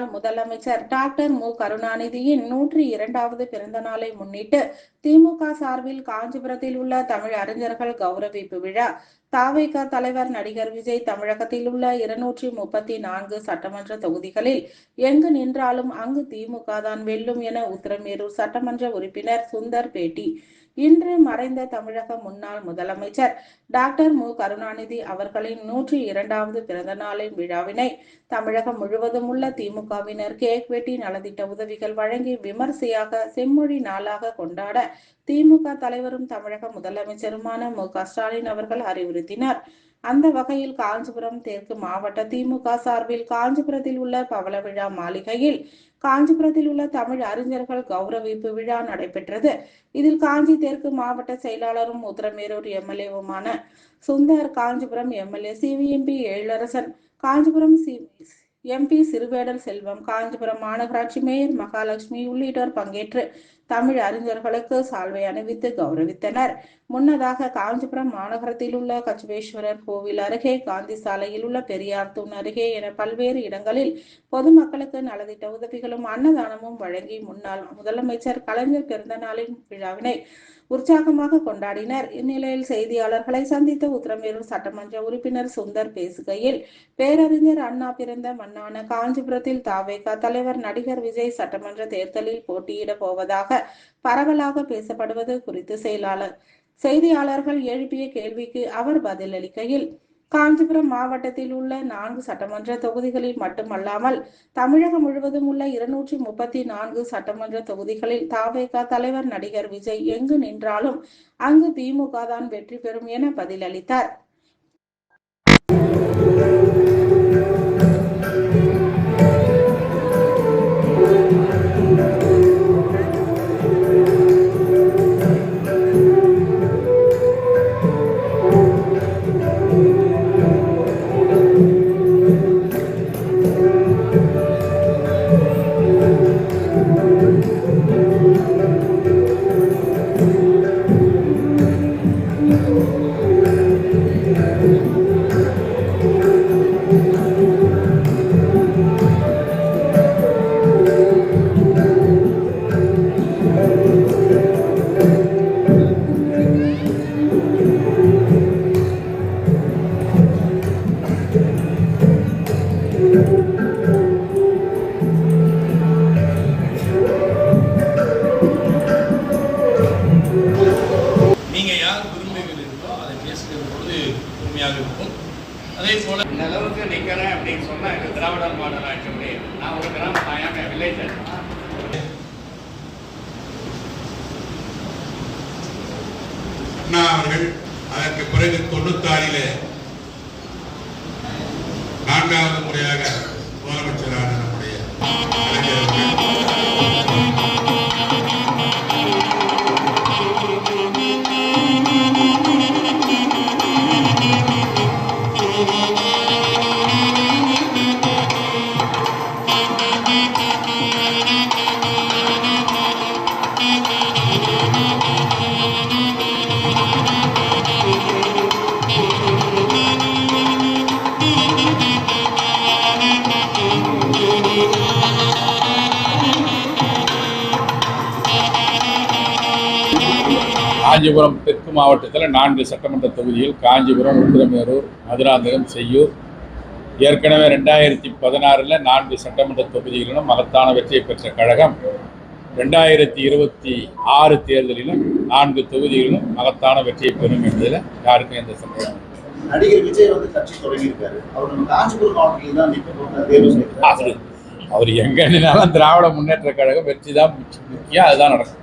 முன்னாள் முதலமைச்சர் டாக்டர் மு. கருணாநிதியின் 102வது பிறந்த நாளை முன்னிட்டு திமுக சார்பில் காஞ்சிபுரத்தில் உள்ள தமிழ் அறிஞர்கள் கௌரவிப்பு விழா. த.வே.க. தலைவர் நடிகர் விஜய் தமிழகத்தில் உள்ள 234 சட்டமன்ற தொகுதிகளில் எங்கு நின்றாலும் அங்கு திமுக தான் வெல்லும் என உத்திரமேரூர் சட்டமன்ற உறுப்பினர் சுந்தர் பேட்டி. இன்று மறைந்த தமிழக முன்னாள் முதலமைச்சர் டாக்டர் மு. கருணாநிதி அவர்களின் 102வது பிறந்த நாளின் விழாவினை தமிழகம் முழுவதும் உள்ள திமுகவினர் கேக் வெட்டி நலத்திட்ட உதவிகள் வழங்கி விமர்சையாக செம்மொழி நாளாக கொண்டாட திமுக தலைவரும் தமிழக முதலமைச்சருமான மு. க. ஸ்டாலின் அவர்கள் அறிவுறுத்தினார். அந்த வகையில் காஞ்சிபுரம் தெற்கு மாவட்ட திமுக சார்பில் காஞ்சிபுரத்தில் உள்ள பவள விழா மாளிகையில் காஞ்சிபுரத்தில் உள்ள தமிழ் அறிஞர்கள் கௌரவிப்பு விழா நடைபெற்றது. இதில் காஞ்சி தெற்கு மாவட்ட செயலாளரும் உத்திரமேரூர் எம்எல்ஏவுமான Sundar, Kanchipuram MLA CVMP Ezhilarasan, Kanchipuram MP Siruvedar Selvam, Kanchipuram மாநகராட்சி மேயர் மகாலட்சுமி உள்ளிட்டோர் பங்கேற்று தமிழ் அறிஞர்களுக்கு சால்வை அணிவித்து கௌரவித்தனர். முன்னதாக காஞ்சிபுரம் மாநகரத்தில் உள்ள கச்சுவேஸ்வரர் கோவில் அருகே, காந்தி சாலையில் உள்ள பெரியார் தூண் அருகே என பல்வேறு இடங்களில் பொதுமக்களுக்கு நலத்திட்ட உதவிகளும் அன்னதானமும் வழங்கி முன்னாள் முதலமைச்சர் கலைஞர் பிறந்த நாளின் விழாவினை உற்சாகமாக கொண்டாடினர். இந்நிலையில் செய்தியாளர்களை சந்தித்த உத்திரமேரூர் சட்டமன்ற உறுப்பினர் சுந்தர் பேசுகையில், பேரறிஞர் அண்ணா பிறந்த மண்ணான காஞ்சிபுரத்தில் த.வே.க. தலைவர் நடிகர் விஜய் சட்டமன்ற தேர்தலில் போட்டியிட போவதாக பரவலாக பேசப்படுவது குறித்து செய்தியாளர்கள் எழுப்பிய கேள்விக்கு அவர் பதிலளிக்கையில், காஞ்சிபுரம் மாவட்டத்தில் உள்ள 4 சட்டமன்ற தொகுதிகளில் மட்டுமல்லாமல் தமிழகம் முழுவதும் உள்ள 234 சட்டமன்ற தொகுதிகளில் த.வே.க. தலைவர் நடிகர் விஜய் எங்கு நின்றாலும் அங்கு திமுக தான் வெற்றி பெறும் என பதிலளித்தார். இருக்கும். அதே போல இந்த அளவுக்கு நிற்கிறேன் அப்படின்னு சொன்னால் இது திராவிடர் மாடல் ஆட்சி முடியும். நான் ஒரு கிராம தாயாக வில்லேஜர். அண்ணா அவர்கள் அதற்கு பிறகு 96 4வது முறையாக முதலமைச்சரான நம்முடைய காஞ்சிபுரம் தெற்கு மாவட்டத்தில் 4 சட்டமன்ற தொகுதிகள் காஞ்சிபுரம், உத்திரமேரூர், மதுராந்தகம், செய்யூர். ஏற்கனவே 2016 4 சட்டமன்ற தொகுதிகளிலும் மகத்தான வெற்றியை பெற்ற கழகம் 2026 தேர்தலிலும் 4 தொகுதிகளிலும் மகத்தான வெற்றியை பெறும் என்பதில் யாருக்கும் எந்த சந்தேகம். நடிகர் விஜய் கட்சி தொடங்கியிருக்காரு. அவர் நம்ம காஞ்சிபுரம் மாவட்டத்தில் தான் நிற்க. அவர் எங்க நின்னாலும் திராவிட முன்னேற்ற கழகம் வெற்றி தான் முக்கியம். அதுதான் நடக்கும்.